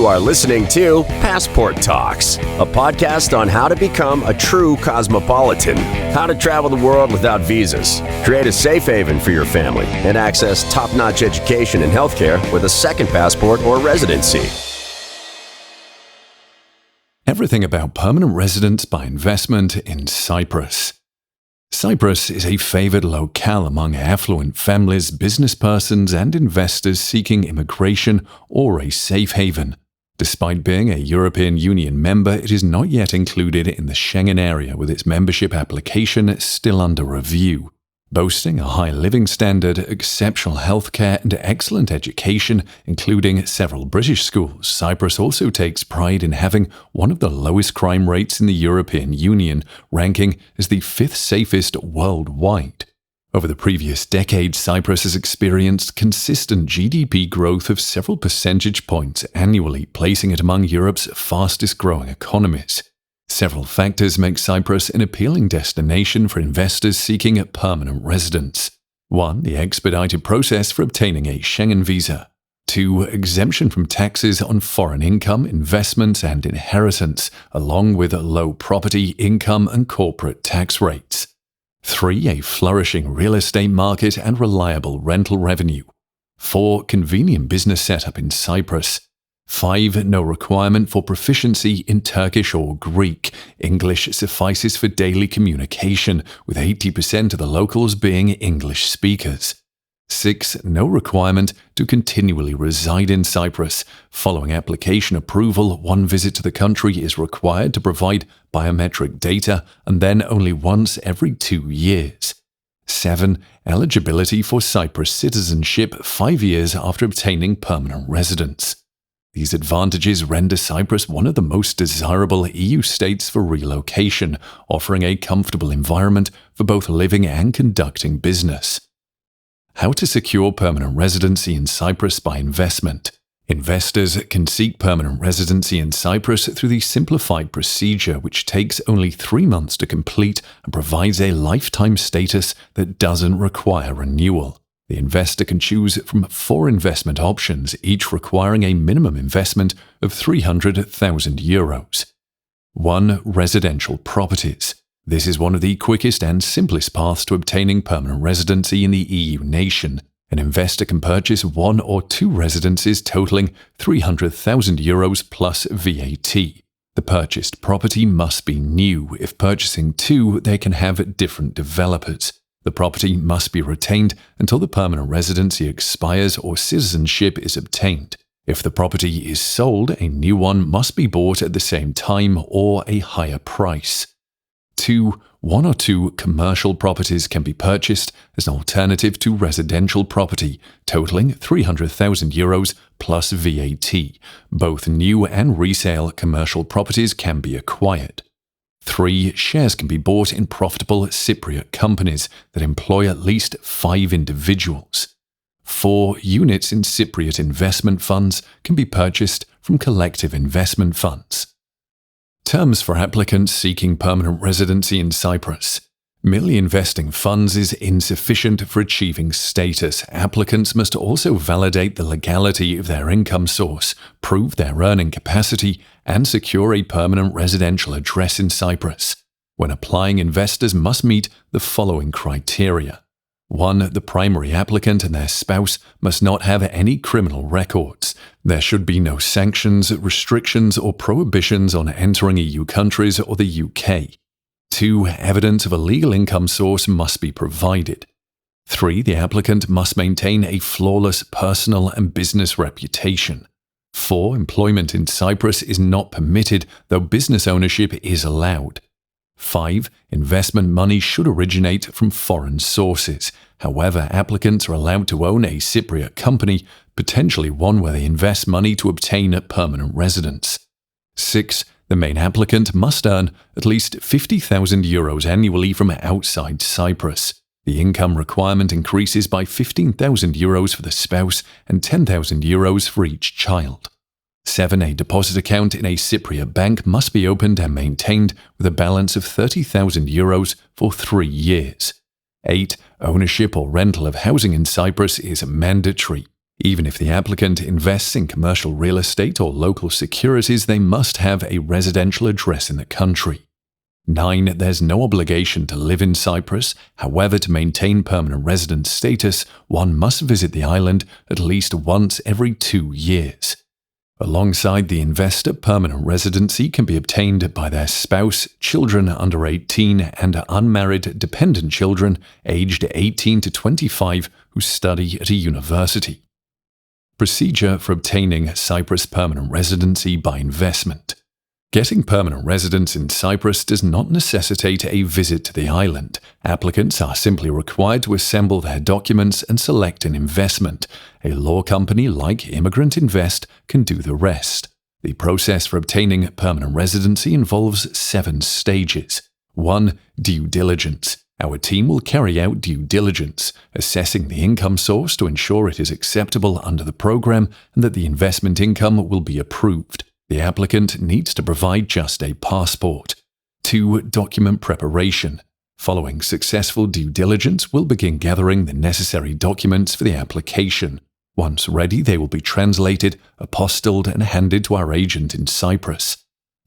You are listening to Passport Talks, a podcast on how to become a true cosmopolitan, how to travel the world without visas, create a safe haven for your family, and access top-notch education and healthcare with a second passport or residency. Everything about permanent residence by investment in Cyprus. Cyprus is a favored locale among affluent families, business persons, and investors seeking immigration or a safe haven. Despite being a European Union member, it is not yet included in the Schengen area, with its membership application still under review. Boasting a high living standard, exceptional healthcare, and excellent education, including several British schools, Cyprus also takes pride in having one of the lowest crime rates in the European Union, ranking as the 5th safest worldwide. Over the previous decade, Cyprus has experienced consistent GDP growth of several percentage points annually, placing it among Europe's fastest-growing economies. Several factors make Cyprus an appealing destination for investors seeking a permanent residence. 1. The expedited process for obtaining a Schengen visa. 2. Exemption from taxes on foreign income, investments, and inheritance, along with low property, income, and corporate tax rates. 3. A flourishing real estate market and reliable rental revenue. 4. Convenient business setup in Cyprus. 5. No requirement for proficiency in Turkish or Greek. English suffices for daily communication, with 80% of the locals being English speakers. 6. No requirement to continually reside in Cyprus. Following application approval, one visit to the country is required to provide biometric data, and then only once every 2 years. 7. Eligibility for Cyprus citizenship 5 years after obtaining permanent residence. These advantages render Cyprus one of the most desirable EU states for relocation, offering a comfortable environment for both living and conducting business. How to secure permanent residency in Cyprus by investment. Investors can seek permanent residency in Cyprus through the simplified procedure, which takes only 3 months to complete and provides a lifetime status that doesn't require renewal. The investor can choose from 4 investment options, each requiring a minimum investment of €300,000. 1. Residential properties. This is one of the quickest and simplest paths to obtaining permanent residency in the EU nation. An investor can purchase 1 or 2 residences totaling €300,000 plus VAT. The purchased property must be new. If purchasing 2, they can have different developers. The property must be retained until the permanent residency expires or citizenship is obtained. If the property is sold, a new one must be bought at the same time or a higher price. 2. 1 or 2 commercial properties can be purchased as an alternative to residential property, totaling €300,000 plus VAT. Both new and resale commercial properties can be acquired. 3. Shares can be bought in profitable Cypriot companies that employ at least 5 individuals. 4. Units in Cypriot investment funds can be purchased from collective investment funds. Terms for applicants seeking permanent residency in Cyprus. Merely investing funds is insufficient for achieving status. Applicants must also validate the legality of their income source, prove their earning capacity, and secure a permanent residential address in Cyprus. When applying, investors must meet the following criteria. 1. The primary applicant and their spouse must not have any criminal records. There should be no sanctions, restrictions, or prohibitions on entering EU countries or the UK. 2. Evidence of a legal income source must be provided. 3. The applicant must maintain a flawless personal and business reputation. 4. Employment in Cyprus is not permitted, though business ownership is allowed. 5. Investment money should originate from foreign sources. However, applicants are allowed to own a Cypriot company, potentially one where they invest money to obtain a permanent residence. 6. The main applicant must earn at least €50,000 annually from outside Cyprus. The income requirement increases by €15,000 for the spouse and €10,000 for each child. 7. A deposit account in a Cypriot bank must be opened and maintained with a balance of €30,000 for 3 years. 8. Ownership or rental of housing in Cyprus is mandatory. Even if the applicant invests in commercial real estate or local securities, they must have a residential address in the country. 9. There's no obligation to live in Cyprus. However, to maintain permanent resident status, one must visit the island at least once every 2 years. Alongside the investor, permanent residency can be obtained by their spouse, children under 18, and unmarried dependent children aged 18 to 25 who study at a university. Procedure for obtaining Cyprus permanent residency by investment. Getting permanent residence in Cyprus does not necessitate a visit to the island. Applicants are simply required to assemble their documents and select an investment. A law company like Immigrant can do the rest. The process for obtaining permanent residency involves 7 stages. 1. Due diligence. Our team will carry out due diligence, assessing the income source to ensure it is acceptable under the program and that the investment income will be approved. The applicant needs to provide just a passport. 2. Document preparation. Following successful due diligence, we'll begin gathering the necessary documents for the application. Once ready, they will be translated, apostilled, and handed to our agent in Cyprus.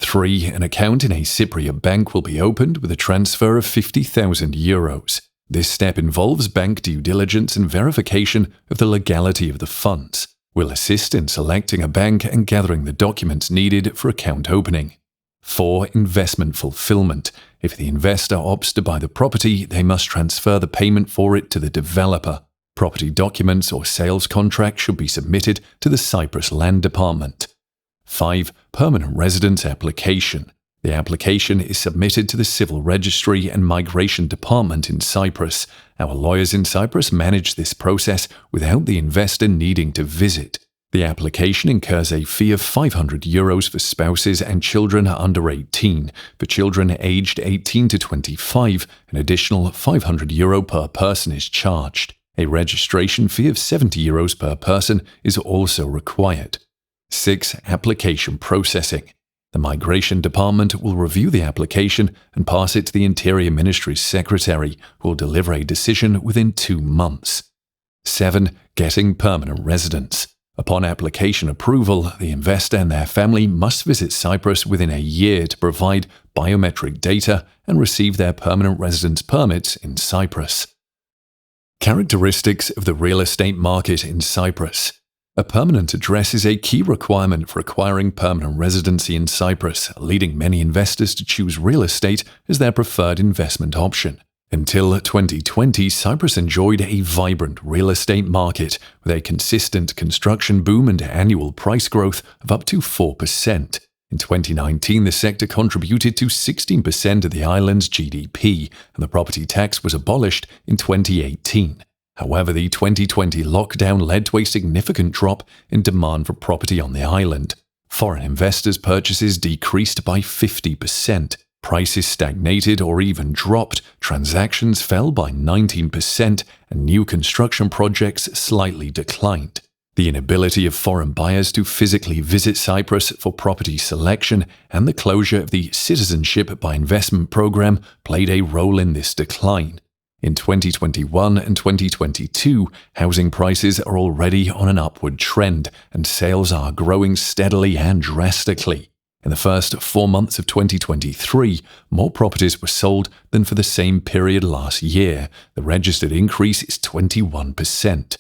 3. An account in a Cypriot bank will be opened with a transfer of €50,000. This step involves bank due diligence and verification of the legality of the funds. We'll assist in selecting a bank and gathering the documents needed for account opening. 4. Investment fulfillment. If the investor opts to buy the property, they must transfer the payment for it to the developer. Property documents or sales contracts should be submitted to the Cyprus Land Department. 5. Permanent residence application. The application is submitted to the Civil Registry and Migration Department in Cyprus. Our lawyers in Cyprus manage this process without the investor needing to visit. The application incurs a fee of €500 for spouses and children under 18. For children aged 18 to 25, an additional €500 per person is charged. A registration fee of €70 per person is also required. 6. Application processing. The Migration Department will review the application and pass it to the Interior Ministry's Secretary, who will deliver a decision within 2 months. 7. Getting permanent residence. Upon application approval, the investor and their family must visit Cyprus within a year to provide biometric data and receive their permanent residence permits in Cyprus. Characteristics of the real estate market in Cyprus. A permanent address is a key requirement for acquiring permanent residency in Cyprus, leading many investors to choose real estate as their preferred investment option. Until 2020, Cyprus enjoyed a vibrant real estate market with a consistent construction boom and annual price growth of up to 4%. In 2019, the sector contributed to 16% of the island's GDP, and the property tax was abolished in 2018. However, the 2020 lockdown led to a significant drop in demand for property on the island. Foreign investors' purchases decreased by 50%. Prices stagnated or even dropped, transactions fell by 19%, and new construction projects slightly declined. The inability of foreign buyers to physically visit Cyprus for property selection and the closure of the Citizenship by Investment program played a role in this decline. In 2021 and 2022, housing prices are already on an upward trend, and sales are growing steadily and drastically. In the first 4 months of 2023, more properties were sold than for the same period last year. The registered increase is 21%.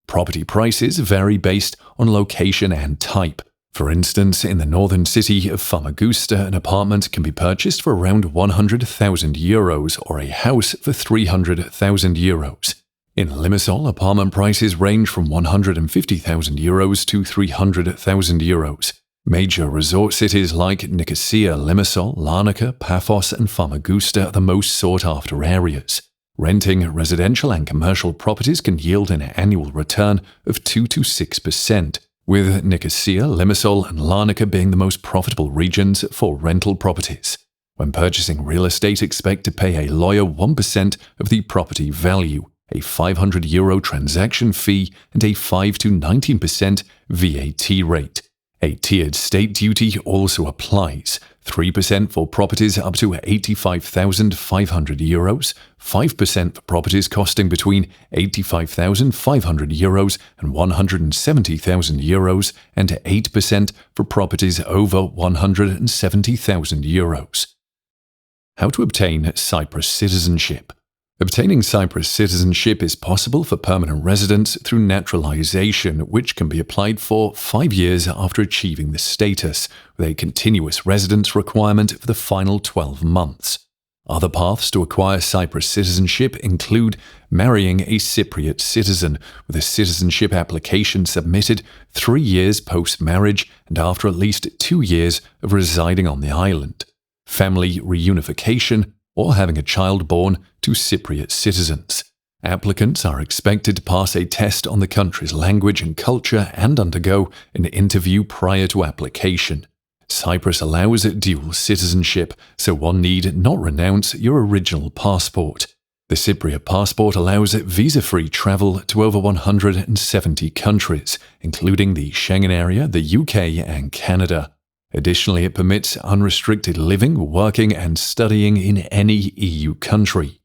Property prices vary based on location and type. For instance, in the northern city of Famagusta, an apartment can be purchased for around €100,000 or a house for €300,000. In Limassol, apartment prices range from €150,000 to €300,000. Major resort cities like Nicosia, Limassol, Larnaca, Paphos, and Famagusta are the most sought-after areas. Renting residential and commercial properties can yield an annual return of 2 to 6%. With Nicosia, Limassol, and Larnaca being the most profitable regions for rental properties. When purchasing real estate, expect to pay a lawyer 1% of the property value, a €500 transaction fee, and a 5 to 19% VAT rate. A tiered state duty also applies. 3% for properties up to €85,500, 5% for properties costing between €85,500 and €170,000, and 8% for properties over €170,000. How to obtain Cyprus citizenship. Obtaining Cyprus citizenship is possible for permanent residents through naturalization, which can be applied for 5 years after achieving the status, with a continuous residence requirement for the final 12 months. Other paths to acquire Cyprus citizenship include marrying a Cypriot citizen, with a citizenship application submitted 3 years post-marriage and after at least 2 years of residing on the island, family reunification, or having a child born to Cypriot citizens. Applicants are expected to pass a test on the country's language and culture and undergo an interview prior to application. Cyprus allows dual citizenship, so one need not renounce your original passport. The Cypriot passport allows visa-free travel to over 170 countries, including the Schengen area, the UK, and Canada. Additionally, it permits unrestricted living, working, and studying in any EU country.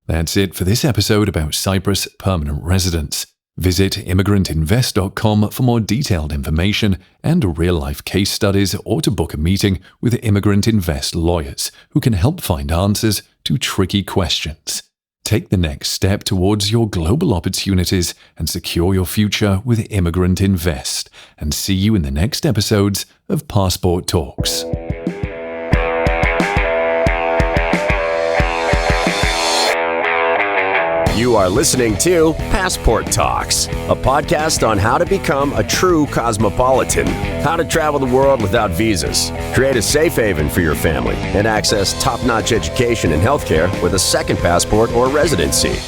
That's it for this episode about Cyprus permanent residence. Visit immigrantinvest.com for more detailed information and real-life case studies, or to book a meeting with Immigrant Invest lawyers who can help find answers to tricky questions. Take the next step towards your global opportunities and secure your future with Immigrant Invest. And see you in the next episodes of Passport Talks. You are listening to Passport Talks, a podcast on how to become a true cosmopolitan, how to travel the world without visas, create a safe haven for your family, and access top-notch education and healthcare with a second passport or residency.